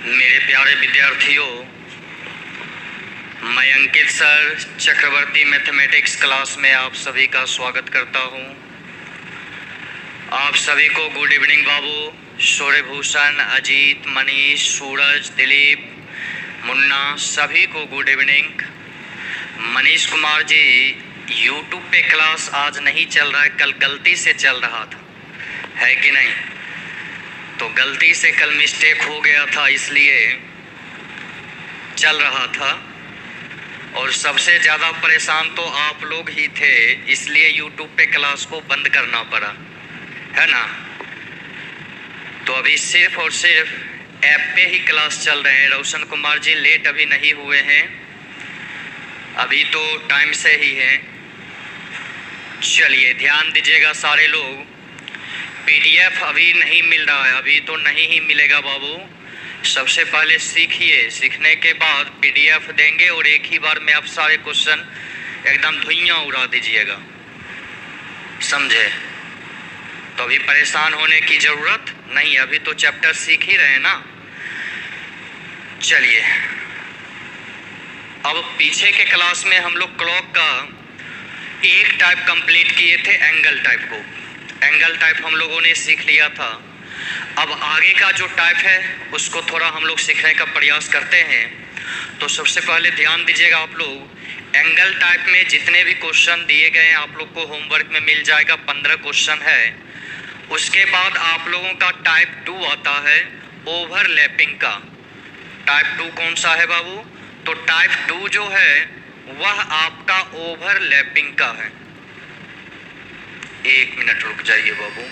मेरे प्यारे विद्यार्थियों, मैं अंकित सर चक्रवर्ती मैथमेटिक्स क्लास में आप सभी का स्वागत करता हूं। आप सभी को गुड इवनिंग बाबू। सूर्यभूषण, अजीत, मनीष, सूरज, दिलीप, मुन्ना, सभी को good evening. Manish Kumar ji, YouTube पे क्लास आज नहीं चल रहा है, कल गलती से चल रहा था, है कि नहीं? तो गलती से कल मिस्टेक हो गया था, इसलिए चल रहा था। और सबसे ज़्यादा परेशान तो आप लोग ही थे, इसलिए यूट्यूब पे क्लास को बंद करना पड़ा, है ना? तो अभी सिर्फ और सिर्फ ऐप पे ही क्लास चल रहे हैं। रोशन कुमार जी लेट अभी नहीं हुए हैं, अभी तो टाइम से ही है। चलिए ध्यान दीजिएगा सारे लोग। पीडीएफ अभी नहीं मिल रहा है, अभी तो नहीं ही मिलेगा बाबू। सबसे पहले सीखिए, सीखने के बाद पीडीएफ देंगे और एक ही बार में आप सारे क्वेश्चन एकदम धुइयां उड़ा दीजिएगा, समझे? तो अभी परेशान होने की ज़रूरत नहीं, अभी तो चैप्टर सीख ही रहे हैं ना। चलिए, अब पीछे के क्लास में हम लोग क्लॉक का एक टाइप कंप्लीट किए थे, एंगल टाइप को। एंगल टाइप हम लोगों ने सीख लिया था। अब आगे का जो टाइप है उसको थोड़ा हम लोग सीखने का प्रयास करते हैं। तो सबसे पहले ध्यान दीजिएगा आप लोग, एंगल टाइप में जितने भी क्वेश्चन दिए गए हैं आप लोग को होमवर्क में मिल जाएगा। 15 क्वेश्चन है। उसके बाद आप लोगों का टाइप 2 आता है, ओवरलैपिंग का। टाइप 2 कौन सा है बाबू? तो टाइप 2 जो है वह आपका ओवरलैपिंग का है। एक मिनट रुक जाइए बाबू।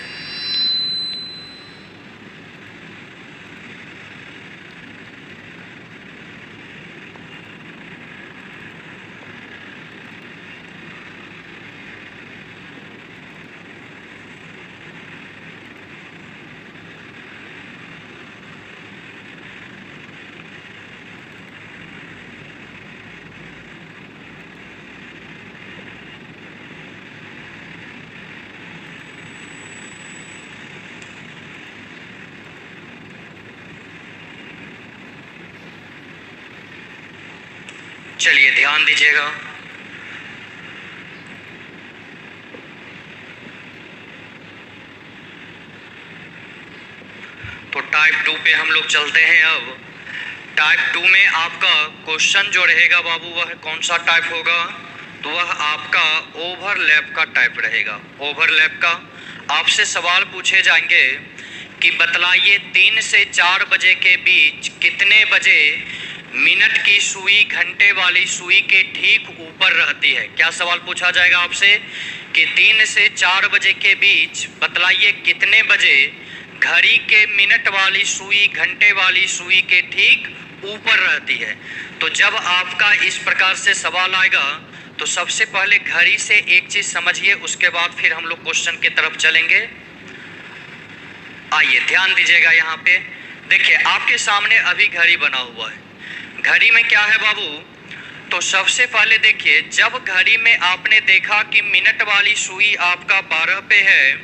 चलिए ध्यान दीजिएगा। तो टाइप 2 पे हम लोग चलते हैं। अब टाइप 2 में आपका क्वेश्चन जो रहेगा बाबू वह कौन सा टाइप होगा? तो वह आपका ओवरलैप का टाइप रहेगा। ओवरलैप का आपसे सवाल पूछे जाएंगे कि बतलाइए 3 से 4 बजे के बीच कितने बजे मिनट की सुई घंटे वाली सुई के ठीक ऊपर रहती है। क्या सवाल पूछा जाएगा आपसे कि 3 से 4 बजे के बीच बतलाइए कितने बजे घड़ी के मिनट वाली सुई घंटे वाली सुई के ठीक ऊपर रहती है। तो जब आपका इस प्रकार से सवाल आएगा तो सबसे पहले घड़ी से एक चीज समझिए, उसके बाद फिर हम लोग क्वेश्चन की तरफ चलेंगे। आइए ध्यान दीजिएगा। यहाँ पे देखिए आपके सामने अभी घड़ी बना हुआ है। घड़ी में क्या है बाबू? तो सबसे पहले देखिए, जब घड़ी में आपने देखा कि मिनट वाली सुई आपका 12 पे है,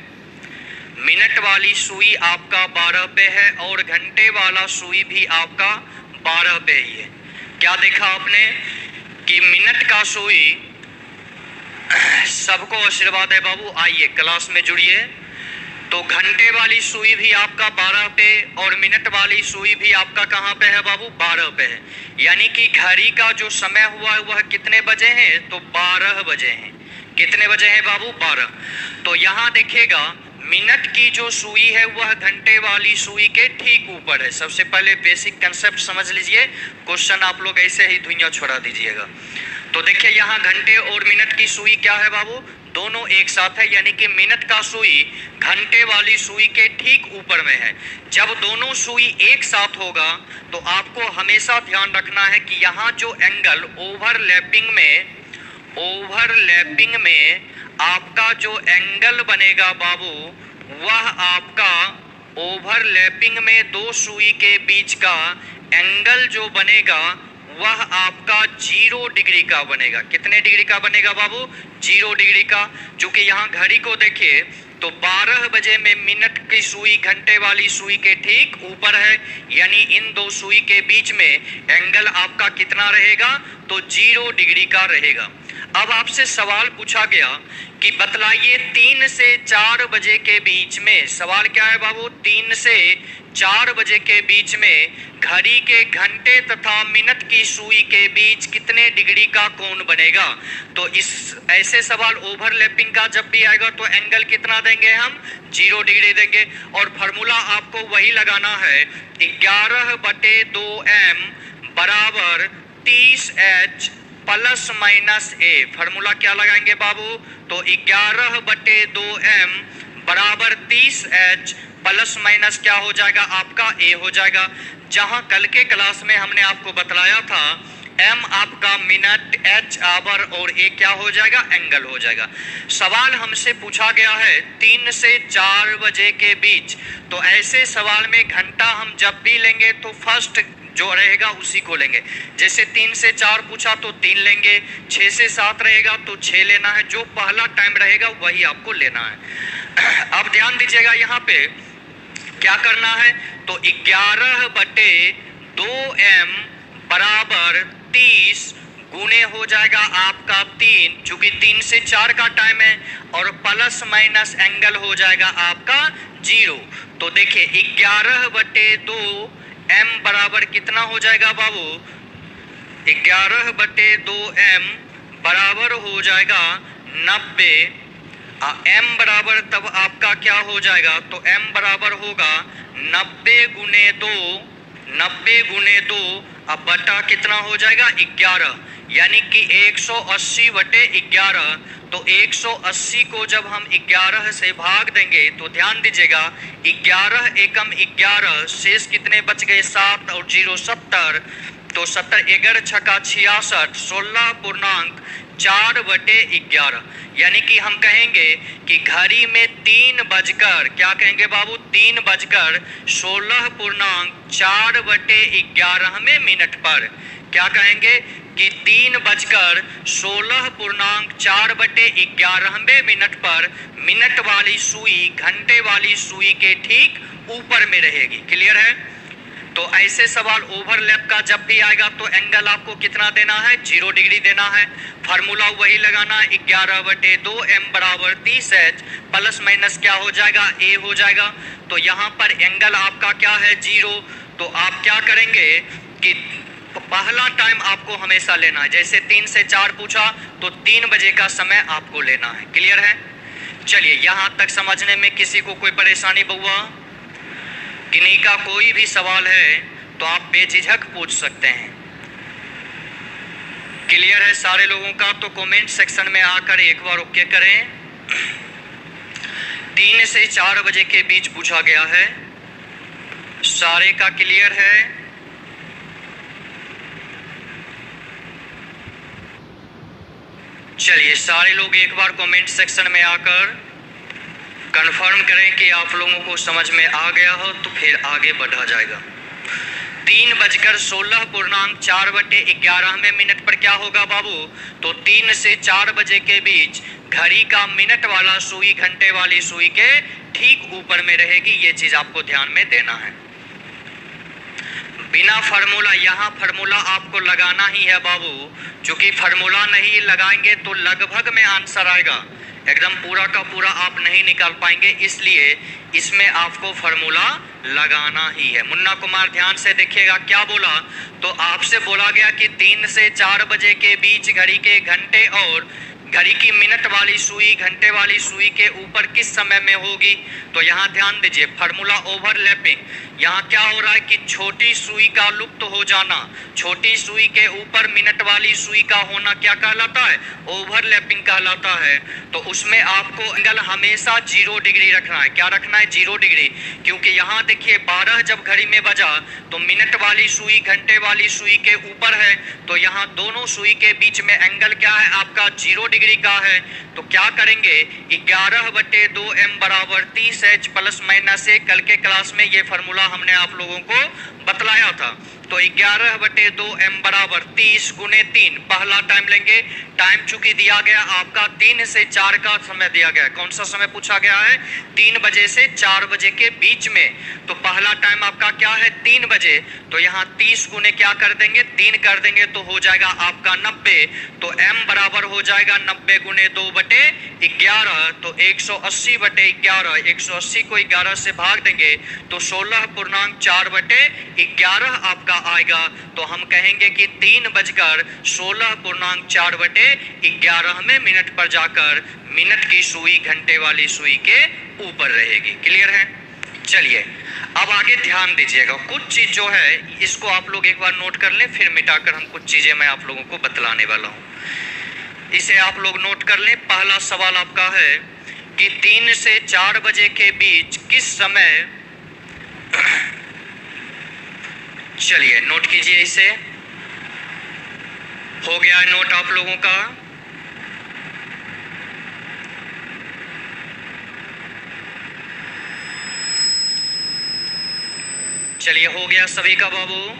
मिनट वाली सुई आपका 12 पे है और घंटे वाला सुई भी आपका 12 पे ही है। क्या देखा आपने कि मिनट का सुई, सबको आशीर्वाद है बाबू, आइए क्लास में जुड़िए। तो घंटे वाली सुई भी आपका 12 पे और मिनट वाली सुई भी आपका कहाँ पे है बाबू? 12 पे है। यानी कि घड़ी का जो समय हुआ है वह कितने बजे हैं? तो 12 बजे हैं। कितने बजे हैं बाबू? 12। तो यहाँ देखिएगा मिनट की जो सुई है वह घंटे वाली सुई के ठीक ऊपर है। सबसे पहले बेसिक कंसेप्ट समझ लीजिए, क्वेश्चन आप लोग ऐसे ही धुइयां छोड़ा दीजिएगा। तो देखिए यहाँ घंटे और मिनट की सुई क्या है बाबू? दोनों एक साथ है, यानी कि मिनट का सुई घंटे वाली सुई के ठीक ऊपर में है। जब दोनों सुई एक साथ होगा तो आपको हमेशा ध्यान रखना है कि यहाँ जो एंगल ओवरलैपिंग में आपका जो एंगल बनेगा बाबू, वह आपका ओवरलैपिंग में दो सुई के बीच का एंगल जो बनेगा वह आपका 0 डिग्री का बनेगा। कितने डिग्री का बनेगा बाबू? 0 डिग्री का। चूंकि यहाँ घड़ी को देखिए तो 12 बजे में मिनट की सुई घंटे वाली सुई के ठीक ऊपर है, यानी इन दो सुई के बीच में एंगल आपका कितना रहेगा? तो 0 डिग्री का रहेगा। अब आपसे सवाल पूछा गया कि बतलाइए 3 से 4 बजे के बीच में, सवाल क्या है बाबू? 3 से 4 बजे के बीच में घड़ी के घंटे तथा मिनट की सुई के बीच कितने डिग्री का कोण बनेगा? तो इस ऐसे सवाल ओवरलैपिंग का जब भी आएगा तो एंगल कितना देंगे हम? 0 डिग्री देंगे। और फार्मूला आपको वही लगाना है, 11/2m बराबर 30h प्लस माइनस ए। फार्मूला क्या लगाएंगे बाबू? तो 11/2m बराबर 30h प्लस माइनस क्या हो जाएगा? आपका ए हो जाएगा। जहां कल के क्लास में हमने आपको बतलाया था m आपका मिनट, h आवर और a क्या हो जाएगा? एंगल हो जाएगा। सवाल हमसे पूछा गया है 3 से 4 बजे के बीच, तो ऐसे सवाल में घंटा हम जब भी लेंगे तो फर्स्ट जो रहेगा उसी को लेंगे। जैसे 3 से 4 पूछा तो 3 लेंगे, 6 से 7 रहेगा तो 6 लेना है, जो पहला टाइम रहेगा वही आपको लेना है। अब ध्यान दीजिएगा यहाँ पे क्या करना है, तो 11/2m बराबर 30 गुने हो जाएगा आपका 3, चूंकि 3 से 4 का टाइम है, और प्लस माइनस एंगल हो जाएगा आपका 0। तो देखिए 11/2m बराबर कितना हो जाएगा बाबू? 11/2m बराबर हो जाएगा 90। m बराबर तब आपका क्या हो जाएगा? तो m बराबर होगा 90 गुने 2, 90 गुने 2, अब बटा कितना हो जाएगा? 11, यानी कि 180/11। तो 180 को जब हम 11 से भाग देंगे तो ध्यान दीजिएगा 11 एकम 11, शेष कितने बच गए? 7 और 0 70, तो 70, 11 छक्का 66, 16.4/11, यानी कि हम कहेंगे कि घड़ी में 3 बजकर, क्या कहेंगे बाबू? 3 बजकर 16.4/11 मिनट पर, क्या कहेंगे कि 3 बजकर 16.4/11 मिनट पर मिनट वाली सुई घंटे वाली सुई के ठीक ऊपर में रहेगी। क्लियर है? तो ऐसे सवाल ओवरलैप का जब भी आएगा तो एंगल आपको कितना देना है? 0 डिग्री देना है। फार्मूला वही लगाना, 11/2m बराबर 30h प्लस माइनस क्या हो जाएगा? a हो जाएगा। तो यहाँ पर एंगल आपका क्या है? 0। तो आप क्या करेंगे कि पहला टाइम आपको हमेशा लेना है। जैसे 3 से 4 पूछा तो 3 बजे का समय आपको लेना है। क्लियर है? चलिए, यहाँ तक समझने में किसी को कोई परेशानी बउआ? किन्हीं का कोई भी सवाल है तो आप बेझिझक पूछ सकते हैं। क्लियर है सारे लोगों का? तो कमेंट सेक्शन में आकर एक बार ओके करें। 3 से 4 बजे के बीच पूछा गया है, सारे का क्लियर है? चलिए, सारे लोग एक बार कमेंट सेक्शन में आकर कंफर्म करें कि आप लोगों को समझ में आ गया हो, तो फिर आगे बढ़ा जाएगा। 3 बजकर 16.4/11 मिनट पर क्या होगा बाबू? तो 3 से 4 बजे के बीच घड़ी का मिनट वाला सुई घंटे वाली सुई के ठीक ऊपर में रहेगी। ये चीज आपको ध्यान में देना है। बिना फार्मूला, यहाँ फार्मूला आपको लगाना ही है बाबू, क्योंकि फार्मूला नहीं लगाएंगे तो लगभग में आंसर आएगा, एकदम पूरा का पूरा आप नहीं निकाल पाएंगे, इसलिए इसमें आपको फार्मूला लगाना ही है। मुन्ना कुमार ध्यान से देखिएगा, क्या बोला? तो आपसे बोला गया कि 3 से 4 बजे के बीच घड़ी के घंटे और घड़ी की मिनट वाली सुई घंटे वाली सुई के ऊपर किस समय में होगी? तो यहाँ ध्यान दीजिए, फार्मूला ओवरलैपिंग। यहाँ क्या हो रहा है कि छोटी सुई का लुप्त हो जाना, छोटी सुई के ऊपर मिनट वाली सुई का होना क्या कहलाता है? ओवरलैपिंग कहलाता है। तो उसमें आपको एंगल हमेशा 0 डिग्री रखना है। क्या रखना है? 0 डिग्री, क्योंकि यहाँ देखिए 12 जब घड़ी में बजा तो मिनट वाली सुई घंटे वाली सुई के ऊपर है, तो यहाँ दोनों सुई के बीच में एंगल क्या है? आपका 0 डिग्री का है। तो क्या करेंगे? 11/2m बराबर 30h प्लस माइनस 1। कल के क्लास में ये फार्मूला हमने आप लोगों को बतलाया था तो 11/2 m बराबर 30 गुने 3। पहला टाइम लेंगे, टाइम चूंकि दिया गया आपका 3 से 4 का समय दिया गया है। कौन सा समय पूछा गया है? 3 बजे से 4 बजे के बीच में। तो पहला टाइम आपका क्या है? 3 बजे। तो यहाँ 30 गुने क्या कर देंगे? 3 कर देंगे तो हो जाएगा आपका 90। तो m बराबर हो जाएगा 90 गुने 2/11। तो 180/11, 180 को 11 से भाग देंगे तो 16.4/11 आपका आएगा। तो हम कहेंगे कि 3:16.4/11 में मिनट पर जाकर मिनट की सुई घंटे वाली सुई के ऊपर रहेगी। क्लियर है? चलिए अब आगे ध्यान दीजिएगा। कुछ चीज जो है इसको आप लोग एक बार नोट कर लें, फिर मिटाकर हम कुछ चीजें मैं आप लोगों को बतलाने वाला हूं। इसे आप लोग नोट कर लें। पहला सवाल आपका है कि 3 से 4 बजे के बीच किस समय, चलिए नोट कीजिए इसे। हो गया है नोट आप लोगों का? चलिए हो गया सभी का बाबू?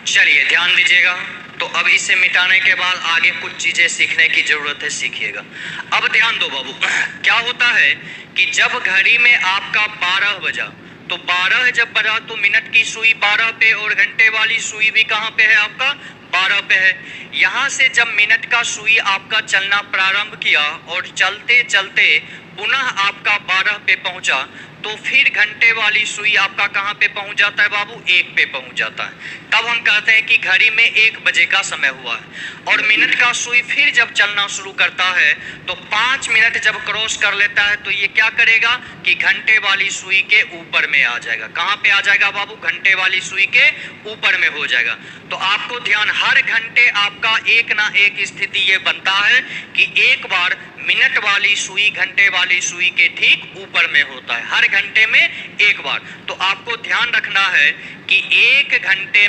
चलिए ध्यान दीजिएगा। तो अब इसे मिटाने के बाद आगे कुछ चीजें सीखने की जरूरत है, सीखिएगा। अब ध्यान दो बाबू, क्या होता है कि जब घड़ी में आपका 12 बजा, तो 12 जब बजा तो मिनट की सुई 12 पे और घंटे वाली सुई भी कहां पे है? आपका 12 पे है। यहां से जब मिनट का सुई आपका चलना प्रारंभ किया और चलते चलते पुनः आपका 12 पे पहुंचा, तो फिर घंटे वाली सुई आपका कहां पे पहुंच जाता है बाबू? 1 पे पहुंच जाता है। तब हम कहते हैं कि घड़ी में 1 बजे का समय हुआ है। और मिनट का सुई फिर जब चलना शुरू करता है तो 5 मिनट जब क्रॉस कर लेता है तो ये क्या करेगा कि घंटे वाली सुई के ऊपर में आ जाएगा। कहां पे आ जाएगा बाबू? घंटे वाली सुई के ऊपर में हो जाएगा। तो आपको ध्यान, हर घंटे आपका एक ना एक स्थिति ये बनता है कि एक बार मिनट वाली सुई घंटे वाली सुई के ठीक ऊपर में होता है, हर घंटे में एक बार। तो आपको ध्यान रखना है कि एक घंटे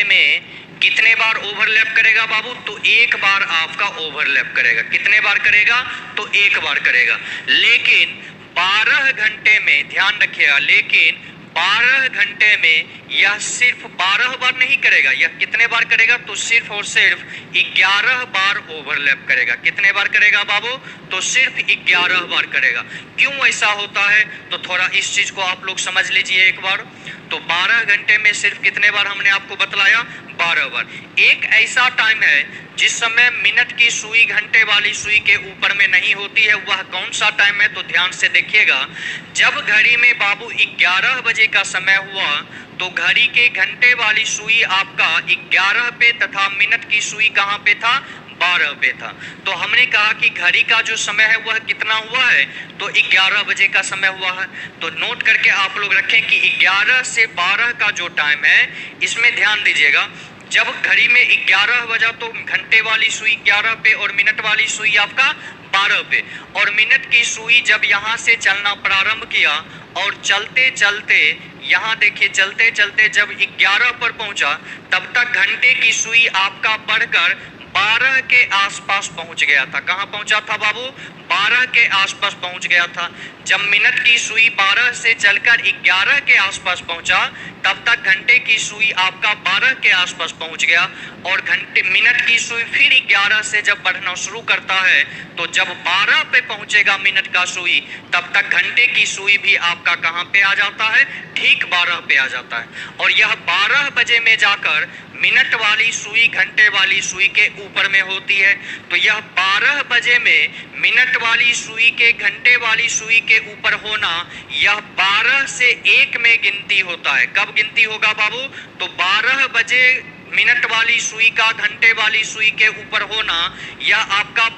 में कितने बार ओवरलैप करेगा बाबू? तो एक बार आपका ओवरलैप करेगा। कितने बार करेगा? तो एक बार करेगा। लेकिन 12 घंटे में, ध्यान रखिएगा, लेकिन 12 घंटे में यह सिर्फ 12 बार नहीं करेगा। यह कितने बार करेगा? तो सिर्फ और सिर्फ 11 बार ओवरलैप करेगा। कितने बार करेगा बाबू? तो सिर्फ 11 बार करेगा। क्यों ऐसा होता है? तो थोड़ा इस चीज को आप लोग समझ लीजिए एक बार। तो 12 घंटे में सिर्फ कितने बार हमने आपको बतलाया? 12 बार। एक ऐसा टाइम है जिस समय मिनट की सुई घंटे वाली सुई के ऊपर में नहीं होती है। वह कौन सा टाइम है? तो ध्यान से देखिएगा। जब घड़ी में बाबू 11 बजे का समय हुआ तो घड़ी के घंटे वाली सुई आपका 11 पे तथा मिनट की सुई कहां पे था? 12 पे था। तो हमने कहा कि घड़ी का जो समय है वह कितना हुआ है? तो 11 बजे का समय हुआ है। तो नोट करके आप लोग रखें कि 11 से 12 का जो टाइम है, इसमें ध्यान दीजिएगा। जब घड़ी में 11 बजा तो घंटे वाली सुई 11 पे और मिनट वाली सुई आपका 12 पे। और मिनट की सुई जब यहाँ से चलना प्रारंभ किया और चलते चलते, यहाँ देखिए, चलते चलते जब 11 पर पहुंचा, तब तक घंटे की सुई आपका बढ़कर 12 के आसपास पहुंच गया था। कहां पहुंचा था बाबू? 12 के आसपास पहुंच गया था। जब मिनट की सुई 12 से चलकर 11 के आसपास पहुंचा, तब तक घंटे की सुई आपका 12 के आसपास पहुंच गया। और मिनट की सुई फिर 11 से जब बढ़ना शुरू करता है, तो जब 12 पे पहुंचेगा मिनट का सुई, तब तक घंटे की सुई भी आपका कहां पे आ जाता है? ठीक 12 पे आ जाता है। और यह 12 बजे में जाकर मिनट वाली सुई घंटे वाली सुई के ऊपर में होती है। तो यह 12 बजे में मिनट वाली सुई के घंटे वाली सुई के ऊपर होना, यह 12 से 1 में गिनती होता है। कब गिनती होगा बाबू? तो 12 बजे मिनट वाली सुई का घंटे वाली सुई के ऊपर होना, यह आपका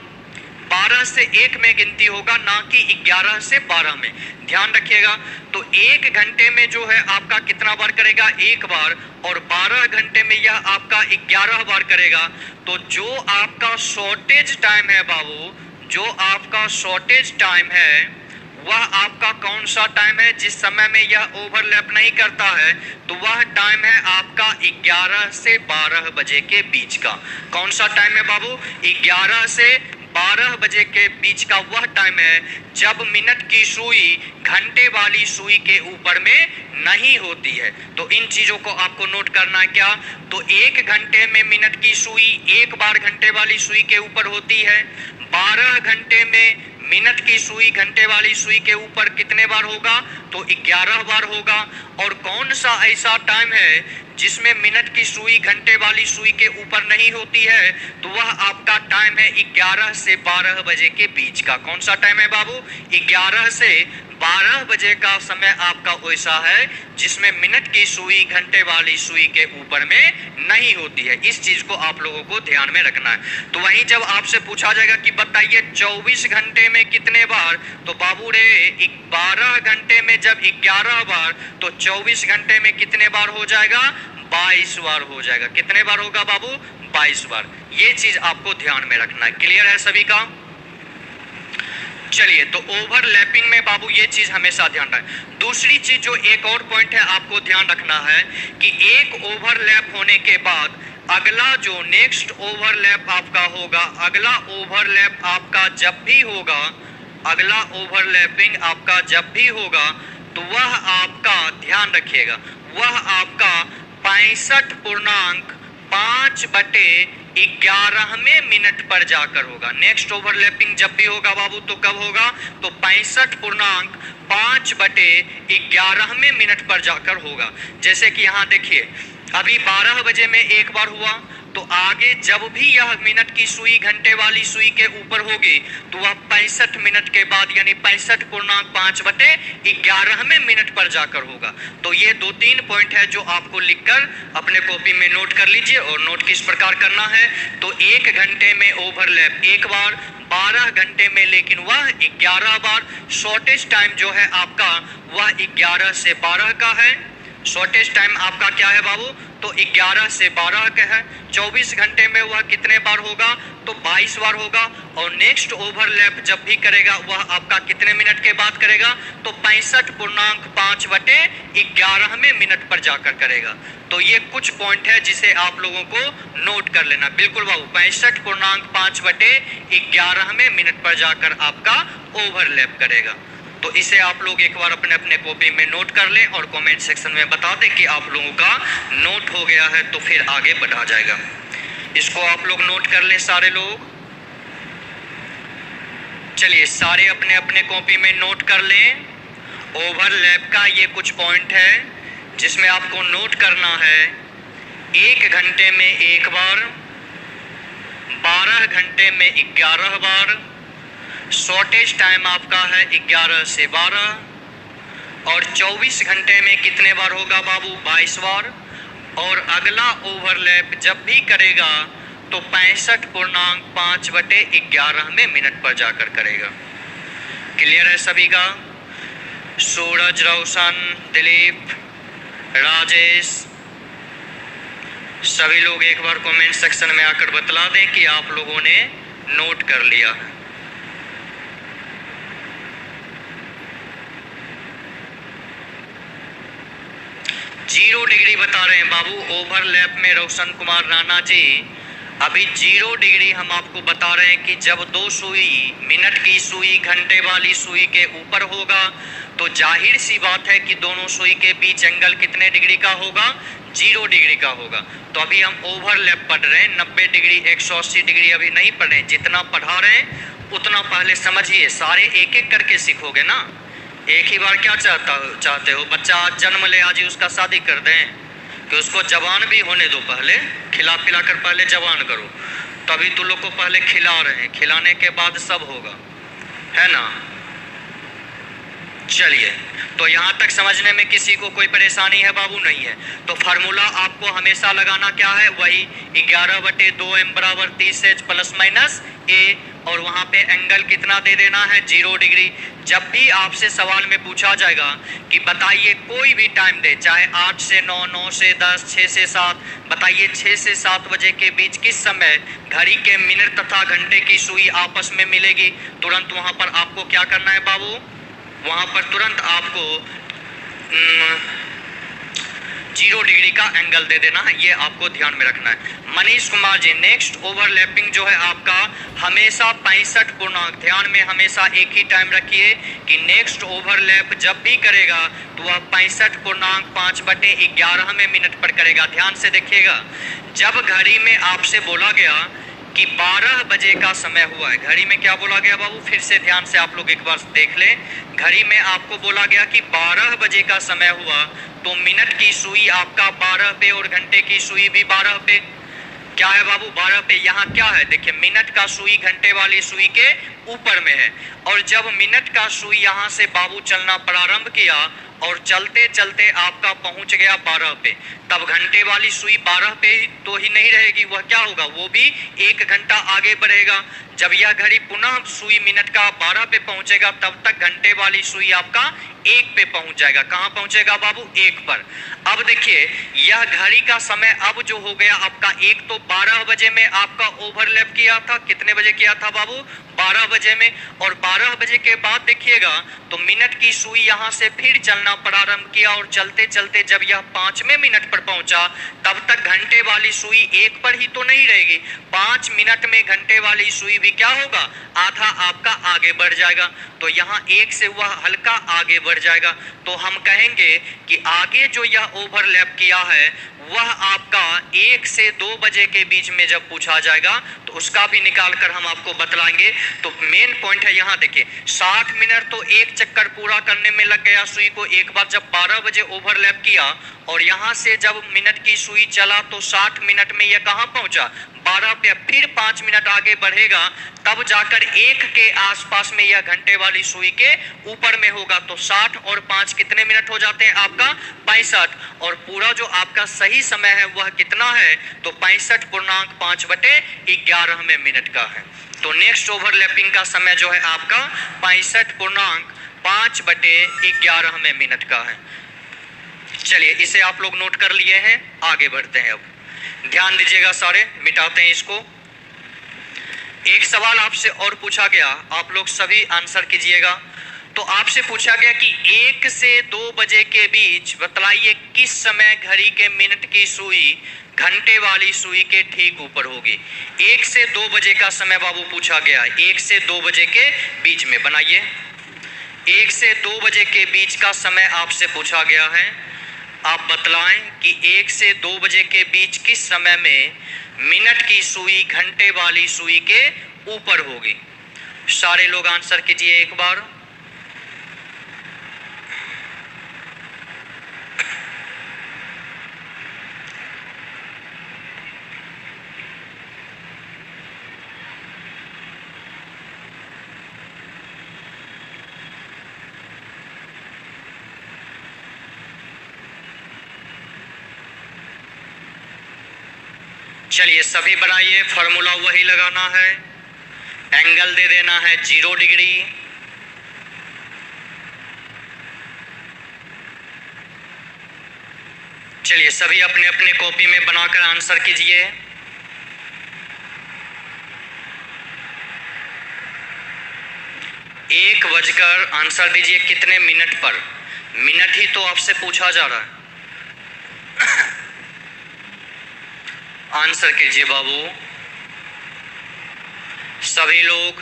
12 से 1 में गिनती होगा, ना कि 11 से 12 में। ध्यान रखिएगा। तो 1 घंटे में जो है आपका कितना बार करेगा? 1 बार। और 12 घंटे में यह आपका 11 बार करेगा। तो जो आपका शॉर्टेज टाइम है बाबू, जो आपका शॉर्टेज टाइम है वह आपका कौन सा टाइम है जिस समय में यह ओवरलैप नहीं करता है? तो वह टाइम है आपका 11 से 12 बजे के बीच का। कौन सा टाइम है बाबू? 11 से 12 बजे के बीच का वह टाइम है जब मिनट की सुई घंटे वाली सुई के ऊपर में नहीं होती है। तो इन चीजों को आपको नोट करना है। क्या? तो 1 घंटे में मिनट की सुई एक बार घंटे वाली सुई के ऊपर होती है। 12 घंटे में मिनट की सुई घंटे वाली सुई के ऊपर कितने बार होगा? तो 11 बार होगा। और कौन सा ऐसा टाइम है जिसमें मिनट की सुई घंटे वाली सुई के ऊपर नहीं होती है? तो वह आपका टाइम है 11 से 12 बजे के बीच का। कौन सा टाइम है बाबू? 11 से 12 बजे का समय आपका वैसा है जिसमें मिनट की सुई घंटे वाली सुई के ऊपर में नहीं होती है। इस चीज को आप लोगों को ध्यान में रखना है। तो वहीं जब आपसे पूछा जाएगा कि बताइए 24 घंटे में कितने बार, तो बाबू रे 12 घंटे में जब 11 बार, तो 24 घंटे में कितने बार हो जाएगा? 22 बार हो जाएगा। कितने बार होगा बाबू? 22 बार। ये चीज आपको ध्यान में रखना है। क्लियर है सभी का? चलिए, तो ओवरलैपिंग में बाबू ये चीज हमेशा ध्यान रखें। दूसरी चीज जो एक और पॉइंट है आपको ध्यान रखना है कि एक ओवरलैप होने के बाद अगला जो नेक्स्ट ओवरलैप आपका होगा, अगला ओवरलैप आपका जब भी होगा, अगला ओवरलैपिंग आपका जब भी होगा, तो वह आपका ध्यान रखिएगा, वह आपका 65/5/11वें मिनट पर जाकर होगा। नेक्स्ट ओवरलैपिंग जब भी होगा बाबू तो कब होगा? तो 65.5/11वें मिनट पर जाकर होगा। जैसे कि यहाँ देखिए, अभी 12 बजे में एक बार हुआ, तो आगे जब भी यह मिनट की सुई घंटे वाली सुई के ऊपर होगी तो वह 65 मिनट के बाद यानी 65.5/11वें मिनट पर जाकर होगा। तो ये 2-3 पॉइंट है जो आपको लिखकर अपने कॉपी में नोट कर लीजिए। और नोट किस प्रकार करना है? तो 1 घंटे में ओवरलैप एक बार, 12 घंटे में लेकिन वह 11 बार। शॉर्टेस्ट टाइम जो है आपका वह 11 से 12 का है। शॉर्टेस्ट टाइम आपका क्या है बाबू? तो 11 से 12 का है। 24 घंटे में वह कितने बार होगा? तो 22 बार होगा। और नेक्स्ट ओवरलैप जब भी करेगा वह आपका कितने मिनट के बाद करेगा? तो 65.5/11वें मिनट पर जाकर करेगा। तो ये कुछ पॉइंट है जिसे आप लोगों को नोट कर लेना। बिल्कुल बाबू, 65.5/11वें मिनट पर जाकर आपका ओवरलैप करेगा। तो इसे आप लोग एक बार अपने अपने कॉपी में नोट कर लें और कमेंट सेक्शन में बता दें कि आप लोगों का नोट हो गया है, तो फिर आगे बढ़ा जाएगा। इसको आप लोग नोट कर लें सारे लोग। चलिए, सारे अपने अपने कॉपी में नोट कर लें। ओवरलैप का ये कुछ पॉइंट है जिसमें आपको नोट करना है। 1 घंटे में एक बार, 12 घंटे में 11 बार, शॉर्टेज टाइम आपका है 11 से 12, और 24 घंटे में कितने बार होगा बाबू? 22 बार। और अगला ओवरलैप जब भी करेगा तो 65.5/11वें मिनट पर जाकर करेगा। क्लियर है सभी का? सूरज, रोशन, दिलीप, राजेश, सभी लोग एक बार कमेंट सेक्शन में आकर बतला दें कि आप लोगों ने नोट कर लिया है। जीरो डिग्री बता रहे हैं बाबू ओवरलैप में रोशन कुमार राणा जी। अभी 0 डिग्री हम आपको बता रहे हैं कि जब 2 सुई, मिनट की सुई घंटे वाली सुई के ऊपर होगा तो जाहिर सी बात है कि दोनों सुई के बीच एंगल कितने डिग्री का होगा? 0 डिग्री का होगा। तो अभी हम ओवरलैप पढ़ रहे हैं, 90 डिग्री 180 डिग्री अभी नहीं पढ़ रहे हैं। जितना पढ़ा रहे हैं उतना पहले समझिए, सारे एक एक करके सीखोगे ना। एक ही बार क्या चाहते हो? बच्चा आज जन्म ले, आज ही उसका शादी कर दें कि उसको जवान भी होने दो, पहले खिला पिला कर पहले जवान करो। तभी तो लोग को पहले खिला रहे हैं, खिलाने के बाद सब होगा, है ना। चलिए, तो यहाँ तक समझने में किसी को कोई परेशानी है बाबू? नहीं है। तो फार्मूला आपको हमेशा लगाना क्या है? वही 11/2m = 30 प्लस a, और वहाँ पे एंगल कितना दे देना है? 0 डिग्री। जब भी आपसे सवाल में पूछा जाएगा कि बताइए कोई भी टाइम दे, चाहे 8 से 9, 9 से 10, 6 से 7, बताइए 6 से 7 बजे के बीच किस समय घड़ी के मिनट तथा घंटे की सुई आपस में मिलेगी? तुरंत वहाँ पर आपको क्या करना है बाबू? वहाँ पर तुरंत आपको 0 डिग्री का एंगल दे देना है, ये आपको ध्यान में रखना है। मनीष कुमार जी, नेक्स्ट ओवरलैपिंग जो है आपका हमेशा 65 पूर्णांक, ध्यान में हमेशा एक ही टाइम रखिए कि नेक्स्ट ओवरलैप जब भी करेगा तो वह 65.5/11 में मिनट पर करेगा। ध्यान से देखिएगा, जब घड़ी में आपसे बोला गया कि 12 बजे का समय हुआ है, घड़ी में क्या बोला गया बाबू, फिर से ध्यान से आप लोग एक बार देख लें। घड़ी में आपको बोला गया कि 12 बजे का समय हुआ, तो मिनट की सुई आपका 12 पे और घंटे की सुई भी 12 पे। क्या है बाबू, 12 पे। यहाँ क्या है, देखिए मिनट का सुई घंटे वाली सुई के ऊपर में है, और जब मिनट का सुई यहाँ से बाबू चलना प्रारंभ किया और चलते चलते आपका पहुंच गया 12 पे, तब घंटे वाली सुई 12 पे तो ही नहीं रहेगी, वह क्या होगा, वो भी 1 घंटा आगे बढ़ेगा। जब यह घड़ी पुनः सुई मिनट का 12 पे पहुंचेगा, तब तक घंटे वाली सुई आपका 1 पे पहुंच जाएगा। कहां पहुंचेगा बाबू, 1 पर। अब देखिए यह घड़ी का समय अब जो हो गया आपका, एक तो 12 बजे में आपका ओवरलैप किया था, कितने बजे किया था बाबू, 12 बजे में, और 12 बजे के बाद देखिएगा तो मिनट की सुई यहाँ से फिर चलना प्रारंभ किया, और चलते चलते जब यह 5वें मिनट पर पहुंचा, तब तक घंटे वाली सुई 1 पर ही तो नहीं रहेगी, 5 मिनट में घंटे वाली सुई भी क्या होगा, आधा आपका आगे बढ़ जाएगा। तो यहाँ 1 से वह हल्का आगे बढ़ जाएगा। तो हम कहेंगे कि आगे जो यह ओवरलैप किया है वह आपका 1 से 2 बजे के बीच में जब पूछा जाएगा तो उसका भी निकाल कर हम आपको बतलाएंगे। तो मेन पॉइंट है यहाँ देखिए, 60 मिनट तो एक चक्कर पूरा करने में लग गया सुई को। एक बार जब 12 बजे ओवरलैप किया और यहाँ से जब मिनट की सुई चला तो 60 मिनट में यह कहाँ पहुंचा, 12 पे। फिर 5 मिनट आगे बढ़ेगा, तब जाकर 1 के आसपास में यह घंटे वाली सुई के ऊपर में होगा। तो 60 और 5 कितने मिनट हो जाते हैं आपका, 65, और पूरा जो आपका सही समय है वह कितना है, तो 65.5/11 में मिनट का है। तो नेक्स्ट ओवरलैपिंग का समय जो है आपका 65.5/11 में मिनट का है। चलिए इसे आप लोग नोट कर लिए हैं, आगे बढ़ते हैं। अब ध्यान दीजिएगा सारे, मिटाते हैं इसको। एक सवाल आपसे और पूछा गया, आप लोग सभी आंसर कीजिएगा। तो आपसे पूछा गया कि 1 से 2 बजे के बीच बतलाइए किस समय घड़ी के मिनट की सुई घंटे वाली सुई के ठीक ऊपर होगी। 1 से 2 बजे का समय बाबू पूछा गया, 1 से 2 बजे के बीच में बनाइए। 1 से 2 बजे के बीच का समय आपसे पूछा गया है। आप बतलाएं कि 1 से 2 बजे के बीच किस समय में मिनट की सुई घंटे वाली सुई के ऊपर होगी। सारे लोग आंसर कीजिए एक बार। चलिए सभी बनाइए, फॉर्मूला वही लगाना है, एंगल दे देना है 0 डिग्री। चलिए सभी अपने अपने कॉपी में बनाकर आंसर कीजिए। एक बजकर आंसर दीजिए कितने मिनट पर, मिनट ही तो आपसे पूछा जा रहा है। आंसर कीजिए बाबू सभी लोग।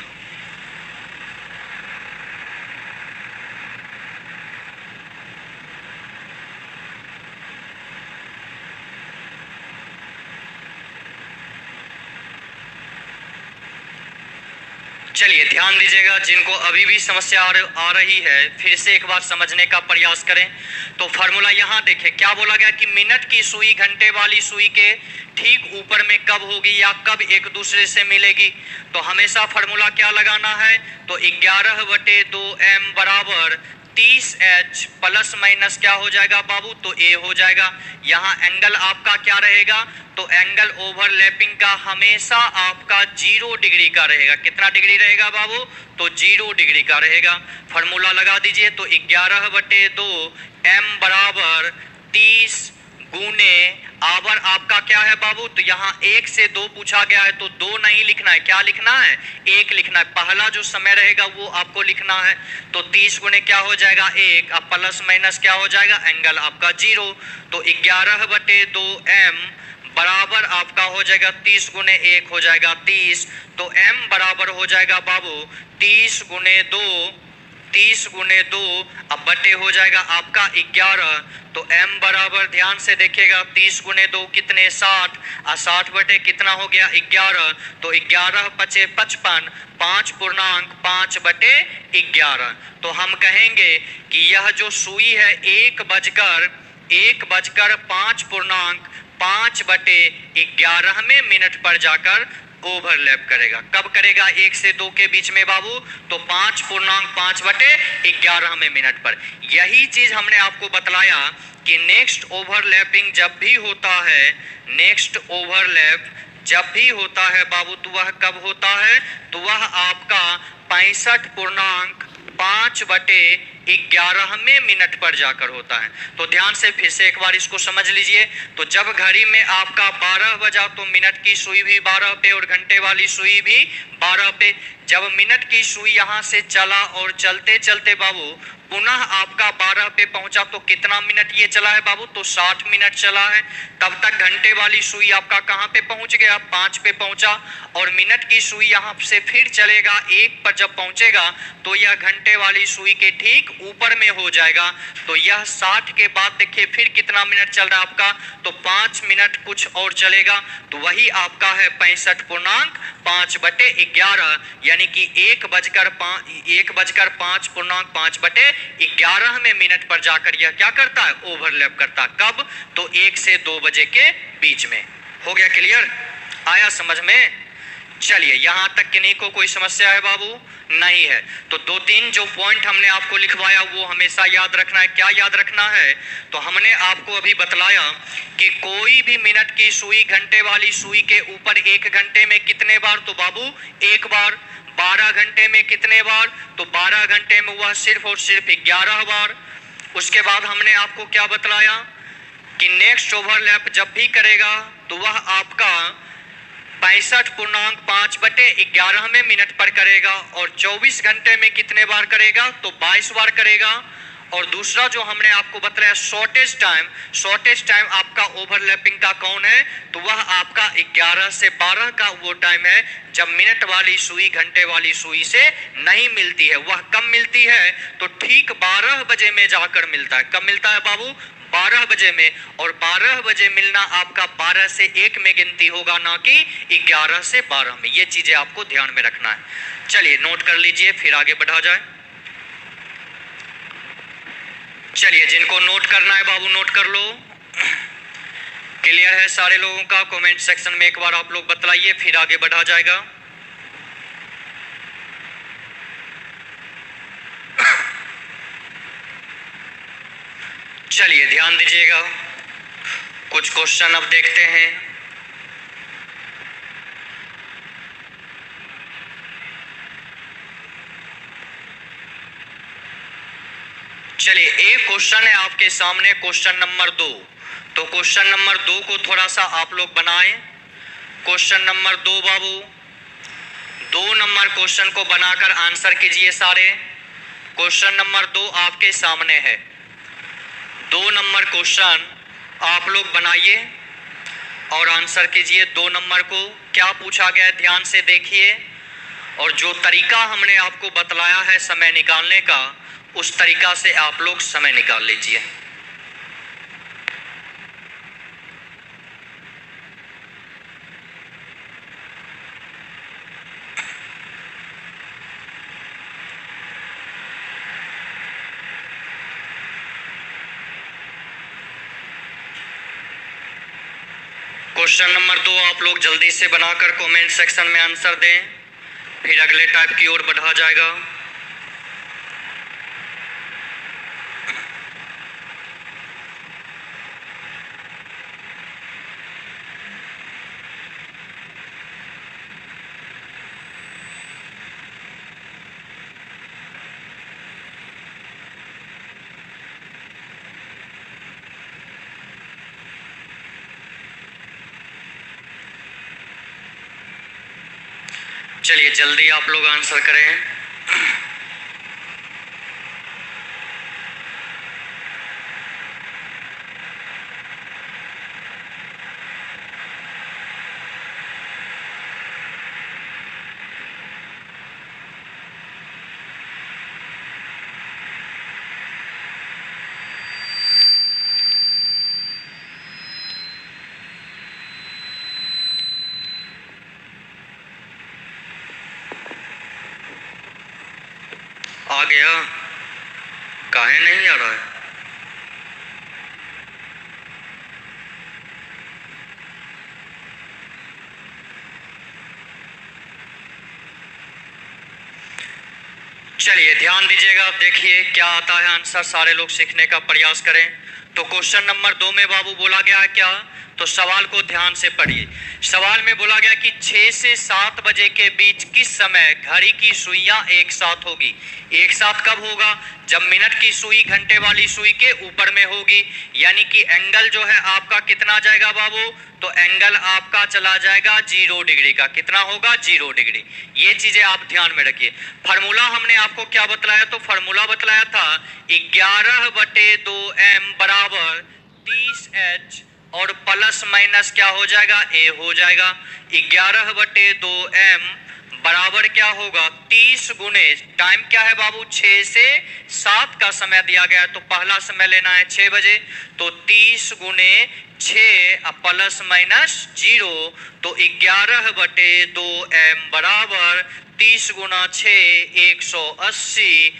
चलिए ध्यान दीजिएगा, जिनको अभी भी समस्या आ रही है फिर से एक बार समझने का प्रयास करें। तो फार्मूला यहाँ देखें, क्या बोला गया कि मिनट की सुई घंटे वाली सुई के ठीक ऊपर में कब होगी या कब एक दूसरे से मिलेगी। तो हमेशा फार्मूला क्या लगाना है, तो 11/2m बराबर 30h प्लस माइनस क्या हो जाएगा बाबू, तो a हो जाएगा। यहाँ एंगल आपका क्या रहेगा, तो एंगल ओवरलैपिंग का हमेशा आपका 0 डिग्री का रहेगा। कितना डिग्री रहेगा बाबू, तो 0 डिग्री का रहेगा। फार्मूला लगा दीजिए, तो 11/2m बराबर 30 गुने आवर आपका क्या है बाबू, तो यहाँ 1 से 2 पूछा गया है, तो 2 नहीं लिखना है, क्या लिखना है, 1 लिखना है। पहला जो समय रहेगा वो आपको लिखना है। तो 30 गुने क्या हो जाएगा 1, अब प्लस माइनस क्या हो जाएगा, एंगल आपका 0। तो 11/2m बराबर आपका हो जाएगा 30 गुने 1 हो जाएगा 30। तो m बराबर हो जाएगा बाबू 30 गुने 2, 30 गुने 2, अब बटे हो जाएगा आपका 11। तो m बराबर ध्यान से देखिएगा 30 गुने 2 कितने 60, और 60 बटे कितना हो गया 11। तो 11 पचे 55, 5 पूर्णांक 5 बटे 11। तो हम कहेंगे कि यह जो सुई है 1 बजकर 5 मिनट पर जाकर ओवरलैप करेगा। कब करेगा 1 से 2 के बीच में बाबू, तो 5 मिनट पर। यही चीज हमने आपको बतलाया कि नेक्स्ट ओवरलैपिंग जब भी होता है, नेक्स्ट ओवरलैप जब भी होता है बाबू, तो वह कब होता है, तो वह आपका 65.5/11 मिनट पर जाकर होता है। तो ध्यान से फिर से एक बार इसको समझ लीजिए। तो जब घड़ी में आपका 12 बजा तो मिनट की सुई भी 12 पे और घंटे वाली सुई भी 12 पे। जब मिनट की सुई यहाँ से चला और चलते चलते बाबू पुनः आपका 12 पे पहुंचा, तो कितना मिनट ये चला है बाबू, तो 60 मिनट चला है। तब तक घंटे वाली सुई आपका कहां पे पहुंच गया, 5 पे पहुंचा, और मिनट की सुई यहां से फिर चलेगा 1 पर जब पहुंचेगा तो यह घंटे वाली सुई के ठीक ऊपर में हो जाएगा। तो यह 60 के बाद देखिए फिर कितना मिनट चल रहा है आपका, तो 5 मिनट कुछ और चलेगा। तो वही आपका है 65.5/11, यानी कि 1 बजकर 5 मिनट पर जाकर यह क्या करता है, ओवरलैप करता है। कब, तो 1 से 2 बजे के बीच में। हो गया क्लियर, आया समझ में। चलिए यहां तक किन्हीं को कोई समस्या है बाबू, नहीं है। तो 2-3 जो पॉइंट हमने आपको लिखवाया वो हमेशा याद रखना है। क्या याद रखना है, तो हमने आपको अभी बतलाया कि कोई भी मिनट की सुई घंटे वाली सुई के ऊपर 1 घंटे में कितने बार, तो बाबू 1 बार। 12 घंटे में कितने बार, तो 12 घंटे में वह सिर्फ और सिर्फ 11 बार। उसके बाद हमने आपको क्या बतलाया कि नेक्स्ट ओवरलैप जब भी करेगा तो वह आपका 65.5/11 मिनट पर करेगा, और 24 घंटे में कितने बार करेगा, तो 22 बार करेगा। और दूसरा जो हमने आपको बताया शॉर्टेस्ट टाइम आपका ओवरलैपिंग का कौन है, तो वह आपका 11 से 12 का वो टाइम है जब मिनट वाली सुई घंटे वाली सुई से नहीं मिलती है। वह कब मिलती है, तो ठीक 12 बजे में जाकर मिलता है। कब मिलता है बाबू, 12 बजे में। और 12 बजे मिलना आपका 12 से 1 में गिनती होगा, ना कि 11 से 12 में। ये चीजें आपको ध्यान में रखना है। चलिए नोट कर लीजिए फिर आगे बढ़ा जाए। चलिए जिनको नोट करना है बाबू नोट कर लो। क्लियर है सारे लोगों का, कमेंट सेक्शन में एक बार आप लोग बतलाइए फिर आगे बढ़ा जाएगा। चलिए ध्यान दीजिएगा, कुछ क्वेश्चन अब देखते हैं। चलिए एक क्वेश्चन है आपके सामने, क्वेश्चन नंबर 2। तो क्वेश्चन नंबर 2 को थोड़ा सा आप लोग बनाएं। क्वेश्चन नंबर 2 बाबू, 2 नंबर क्वेश्चन को बनाकर आंसर कीजिए सारे। क्वेश्चन नंबर 2 आपके सामने है। 2 नंबर क्वेश्चन आप लोग बनाइए और आंसर कीजिए। 2 नंबर को क्या पूछा गया है ध्यान से देखिए, और जो तरीका हमने आपको बतलाया है समय निकालने का, उस तरीका से आप लोग समय निकाल लीजिए। क्वेश्चन नंबर 2 आप लोग जल्दी से बनाकर कमेंट सेक्शन में आंसर दें, फिर अगले टाइप की ओर बढ़ा जाएगा। चलिए जल्दी आप लोग आंसर करें। आ गया? काहे नहीं आ रहा है? चलिए ध्यान दीजिएगा, आप देखिए क्या आता है आंसर, सारे लोग सीखने का प्रयास करें। तो क्वेश्चन नंबर 2 में बाबू बोला गया है क्या, तो सवाल को ध्यान से पढ़िए। सवाल में बोला गया कि 6 से 7 बजे के बीच किस समय घड़ी की सुइयां एक साथ होगी। एक साथ कब होगा, जब मिनट की सुई घंटे वाली सुई के ऊपर में होगी, यानी कि एंगल जो है आपका कितना जाएगा बाबू, तो एंगल आपका चला जाएगा 0 डिग्री का। कितना होगा, 0 डिग्री। ये चीजें आप ध्यान में रखिए। फार्मूला हमने आपको क्या बतलाया, तो फार्मूला बतलाया था 11/2m बराबर 30h और प्लस माइनस क्या हो जाएगा, a हो जाएगा। 11/2m बराबर क्या होगा, 30 गुने टाइम क्या है बाबू, 6 से 7 का समय दिया गया है, तो पहला समय लेना है 6 बजे, तो 30 गुने 6 प्लस माइनस 0, तो 11/2m बराबर 30 गुना 6 180,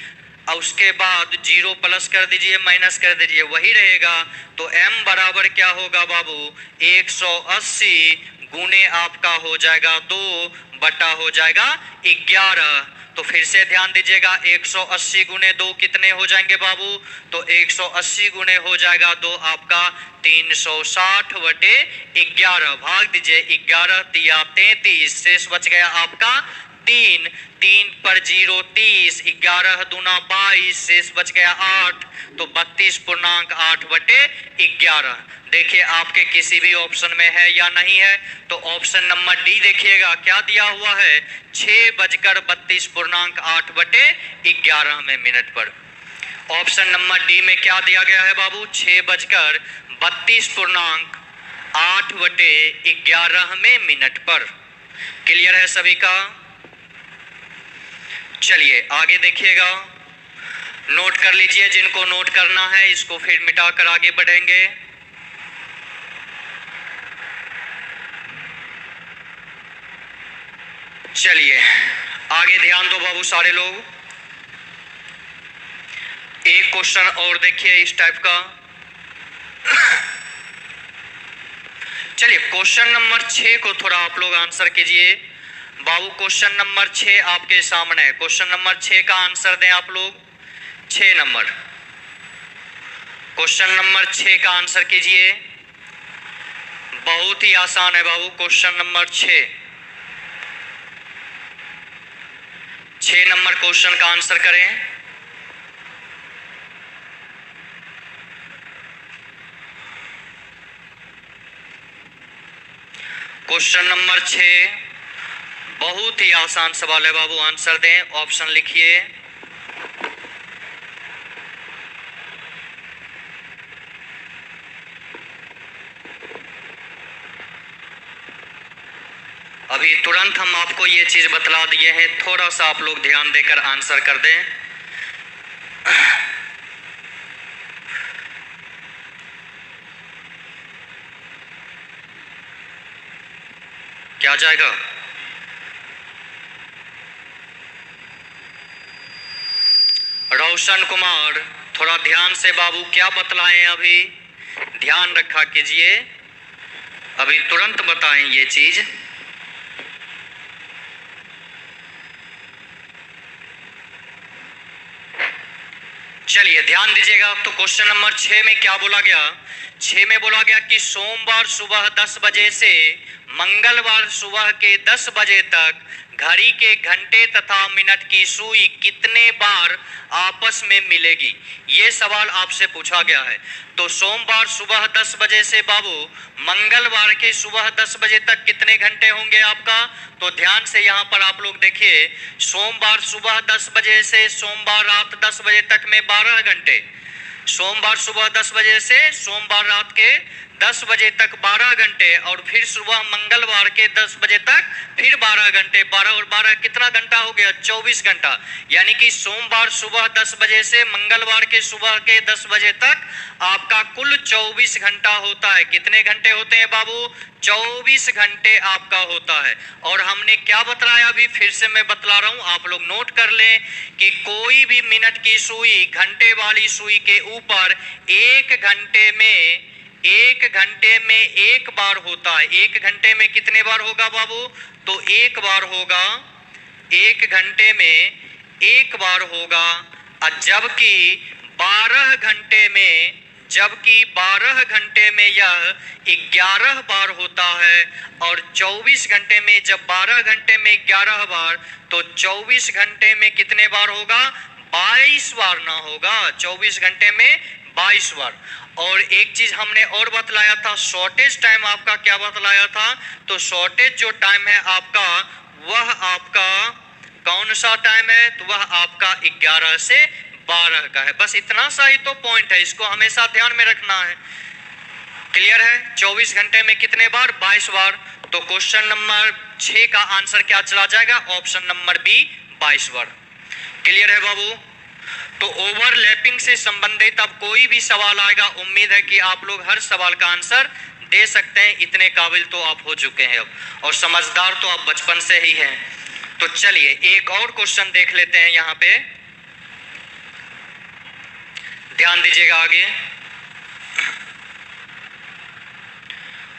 और उसके बाद 0 प्लस कर दीजिए माइनस कर दीजिए, वही रहेगा। तो m बराबर क्या होगा बाबू, 180 गुने आपका हो जाएगा 2 बटा हो जाएगा 11। तो फिर से ध्यान दीजिएगा, 180 गुने 2 कितने हो जाएंगे बाबू, तो 180 गुने हो जाएगा 2 आपका 360/11, भाग दीजिए 11 तिया 33, शेष बच गया आपका 3, 3 पर 0 30, 11 दूना 22, शेष बच गया 8, तो 32.8/11। देखिए आपके किसी भी ऑप्शन में है या नहीं है, तो ऑप्शन नंबर डी देखिएगा क्या दिया हुआ है, 6:32.8/11 में मिनट पर। ऑप्शन नंबर डी में क्या दिया गया है बाबू, 6:32.8/11 में मिनट पर। क्लियर है सभी का? चलिए आगे देखिएगा, नोट कर लीजिए, जिनको नोट करना है इसको फिर मिटाकर आगे बढ़ेंगे। चलिए आगे ध्यान दो बाबू सारे लोग। एक क्वेश्चन और देखिए इस टाइप का। चलिए क्वेश्चन नंबर 6 को थोड़ा आप लोग आंसर कीजिए बाबू। क्वेश्चन नंबर 6 आपके सामने है, क्वेश्चन नंबर 6 का आंसर दें आप लोग। 6 नंबर क्वेश्चन नंबर 6 का आंसर कीजिए। बहुत ही आसान है बाबू क्वेश्चन नंबर 6 नंबर क्वेश्चन का आंसर करें। क्वेश्चन नंबर 6 बहुत ही आसान सवाल है बाबू, आंसर दें, ऑप्शन लिखिए। अभी तुरंत हम आपको ये चीज बतला दिए हैं, थोड़ा सा आप लोग ध्यान देकर आंसर कर दें। क्या जाएगा? रोशन कुमार, थोड़ा ध्यान से बाबू क्या बतलाएं, अभी ध्यान रखा कीजिए, अभी तुरंत बताएं ये चीज। चलिए ध्यान दीजिएगा। तो क्वेश्चन नंबर 6 में क्या बोला गया, 6 में बोला गया कि सोमवार सुबह 10 बजे से मंगलवार सुबह के 10 बजे तक घड़ी के घंटे तथा मिनट की सुई कितने बार आपस में मिलेगी? ये सवाल आपसे पूछा गया है। तो सोमवार सुबह 10 बजे से बाबू मंगलवार के सुबह 10 बजे तक कितने घंटे होंगे आपका? तो ध्यान से यहाँ पर आप लोग देखिए, सोमवार सुबह 10 बजे से सोमवार रात 10 बजे तक में 12 घंटे, सोमवार सुबह 10 बजे से सोमवार रात के 10 बजे तक 12 घंटे, और फिर सुबह मंगलवार के 10 बजे तक फिर 12 घंटे। 12 और 12 कितना घंटा हो गया? 24 घंटा। यानी कि सोमवार सुबह 10 बजे से मंगलवार के सुबह के 10 बजे तक आपका कुल 24 घंटा होता है। कितने घंटे होते हैं बाबू? 24 घंटे आपका होता है। और हमने क्या बतलाया अभी फिर से मैं बतला रहा हूं, आप लोग नोट कर लें कि कोई भी मिनट की सुई घंटे वाली सुई के ऊपर एक घंटे में एक बार होता है। एक घंटे में कितने बार होगा बाबू? तो एक बार होगा, एक घंटे में एक बार होगा। जबकि 12 घंटे में यह 11 बार होता है, और 24 घंटे में जब 12 घंटे में 11 बार, तो 24 घंटे में कितने बार होगा? 22 बार ना होगा, 24 घंटे में 22 बार। और एक चीज हमने और बतलाया था, शॉर्टेज टाइम आपका क्या बतलाया था? तो शॉर्टेज जो टाइम है आपका, वह आपका कौन सा टाइम है? तो वह आपका 11 से 12 का है। बस इतना सा ही तो पॉइंट है, इसको हमेशा ध्यान में रखना है। क्लियर है? 24 घंटे में कितने बार? 22 बार। तो क्वेश्चन नंबर 6 का आंसर क्या चला जाएगा? ऑप्शन नंबर बी, 22 बार। क्लियर है बाबू? तो ओवरलैपिंग से संबंधित अब कोई भी सवाल आएगा, उम्मीद है कि आप लोग हर सवाल का आंसर दे सकते हैं। इतने काबिल तो आप हो चुके हैं अब, और समझदार तो आप बचपन से ही हैं। तो चलिए एक और क्वेश्चन देख लेते हैं। यहाँ पे ध्यान दीजिएगा आगे।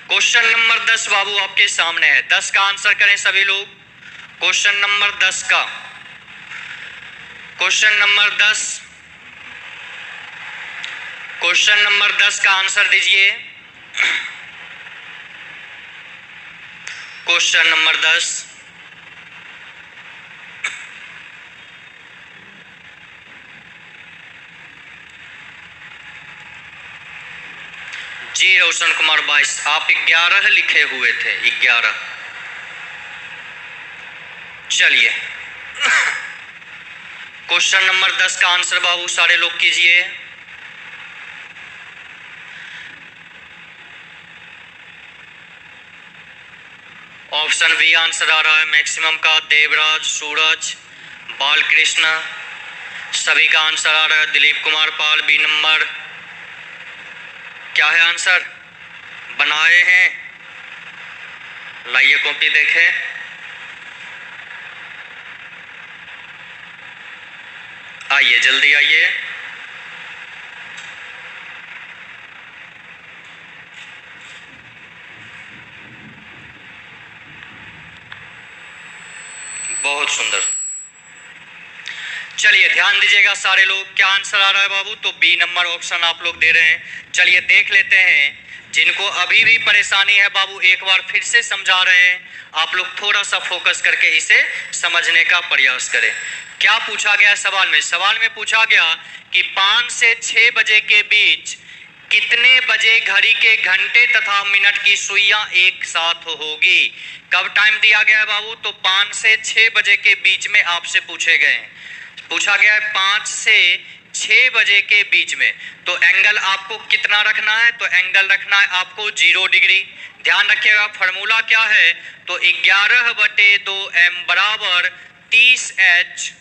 क्वेश्चन नंबर 10 बाबू आपके सामने है। 10 का आंसर करें सभी लोग। क्वेश्चन नंबर 10 का, क्वेश्चन नंबर 10 का आंसर दीजिए। क्वेश्चन नंबर 10, जी रोशन कुमार 22, आप 11 लिखे हुए थे, 11। चलिए क्वेश्चन नंबर 10 का आंसर बाबू सारे लोग कीजिए। ऑप्शन बी आंसर आ रहा है मैक्सिमम का, देवराज, सूरज, बालकृष्ण, सभी का आंसर आ रहा है। Dilip Kumar Pal, B number. क्या है आंसर? बनाए हैं? लाइए कॉपी देखें। आइए जल्दी आइए। बहुत सुंदर। चलिए ध्यान दीजिएगा सारे लोग, क्या आंसर आ रहा है बाबू? तो बी नंबर ऑप्शन आप लोग दे रहे हैं। चलिए देख लेते हैं। जिनको अभी भी परेशानी है बाबू, एक बार फिर से समझा रहे हैं, आप लोग थोड़ा सा फोकस करके इसे समझने का प्रयास करें। क्या पूछा गया सवाल में? सवाल में पूछा गया कि 5 से 6 बजे के बीच कितने बजे घड़ी के घंटे तथा मिनट की सुइयां एक साथ होगी? कब टाइम दिया गया है बाबू? तो 5 से 6 बजे के बीच में आपसे पूछा गया है 5 से 6 बजे के बीच में। तो एंगल आपको कितना रखना है? तो एंगल रखना है आपको 0 डिग्री। ध्यान रखिएगा फॉर्मूला क्या है? तो 11/2m बराबर 30h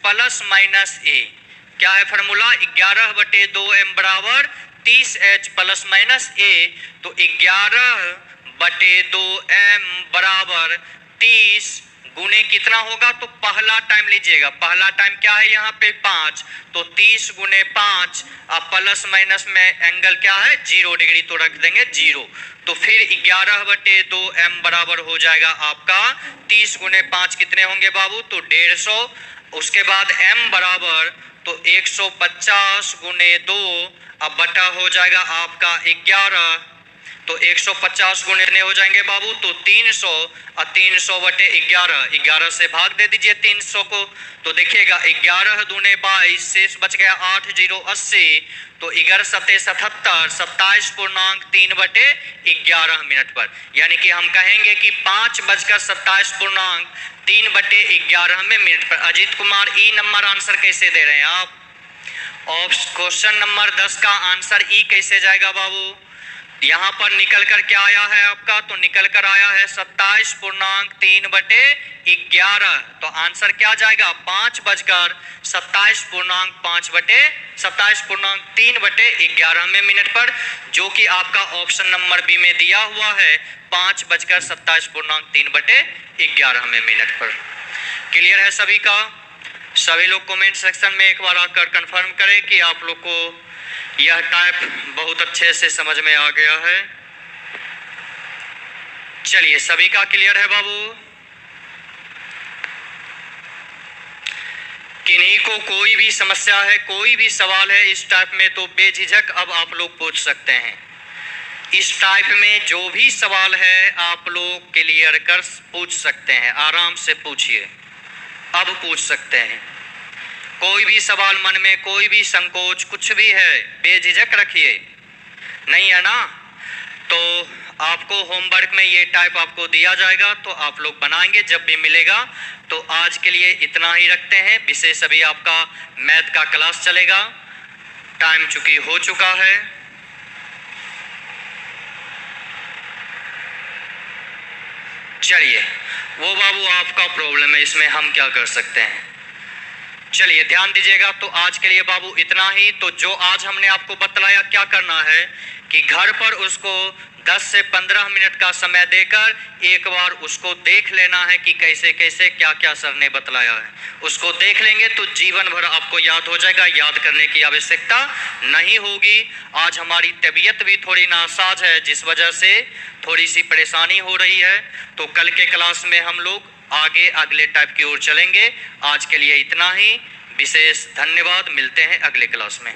प्लस माइनस ए। क्या है फॉर्मूला? 11/2m बराबर 30h प्लस माइनस ए। तो 11/2m बराबर 30 गुने कितना होगा? तो पहला टाइम लीजिएगा, पहला टाइम क्या है यहाँ पे? 5। तो 30 गुने 5 अब प्लस माइनस में एंगल क्या है? 0 डिग्री, तो रख देंगे 0। तो फिर 11/2m बराबर हो जाएगा आपका 30 गुने 5 कितने होंगे बाबू? तो 150। उसके बाद m बराबर तो 150 गुने 2 अब बटा हो जाएगा आपका 11। तो 150 गुणे कितने हो जाएंगे बाबू, तो 300 और 300 बटे 11, 11 से भाग दे दीजिए 300 को, तो देखिएगा 11 दूने 22, शेष बच गया 8 0 80, तो 11 सत्ते 77, 27.3 बटे 11 मिनट पर, यानी कि हम कहेंगे कि 5:27.3 बटे 11 में मिनट पर। अजीत कुमार ई नंबर आंसर कैसे दे रहे हैं आप? क्वेश्चन नंबर 10 का आंसर ई कैसे जाएगा बाबू? यहाँ पर निकल कर क्या आया है आपका, तो निकल कर आया है 27.3 बटे 11, तो आंसर क्या जाएगा 5:27.5 बटे 27.3 बटे 11 में मिनट पर, जो कि आपका ऑप्शन नंबर बी में दिया हुआ है 5:27.3 बटे 11 में मिनट पर। क्लियर है सभी का? सभी लोग कमेंट सेक्शन में एक बार आकर कंफर्म करें कि आप लोग को यह टाइप बहुत अच्छे से समझ में आ गया है। चलिए सभी का क्लियर है बाबू? किन्हीं को कोई भी समस्या है, कोई भी सवाल है इस टाइप में, तो बेझिझक अब आप लोग पूछ सकते हैं। इस टाइप में जो भी सवाल है आप लोग क्लियर कर पूछ सकते हैं, आराम से पूछिए, अब पूछ सकते हैं। कोई भी सवाल मन में, कोई भी संकोच कुछ भी है, बेझिझक रखिए, नहीं है ना? तो आपको होमवर्क में ये टाइप आपको दिया जाएगा, तो आप लोग बनाएंगे जब भी मिलेगा। तो आज के लिए इतना ही रखते हैं। विशेष अभी आपका मैथ का क्लास चलेगा, टाइम चूंकि हो चुका है। चलिए वो बाबू आपका प्रॉब्लम है, इसमें हम क्या कर सकते हैं। चलिए ध्यान दीजिएगा। तो आज के लिए बाबू इतना ही। तो जो आज हमने आपको बतलाया, क्या करना है कि घर पर उसको 10 से 15 मिनट का समय देकर एक बार उसको देख लेना है कि कैसे कैसे क्या क्या सर ने बतलाया है। उसको देख लेंगे तो जीवन भर आपको याद हो जाएगा, याद करने की आवश्यकता नहीं होगी। आज हमारी तबीयत भी थोड़ी नासाज है, जिस वजह से थोड़ी सी परेशानी हो रही है। तो कल के क्लास में हम लोग आगे अगले टाइप की ओर चलेंगे। आज के लिए इतना ही। विशेष धन्यवाद, मिलते हैं अगले क्लास में।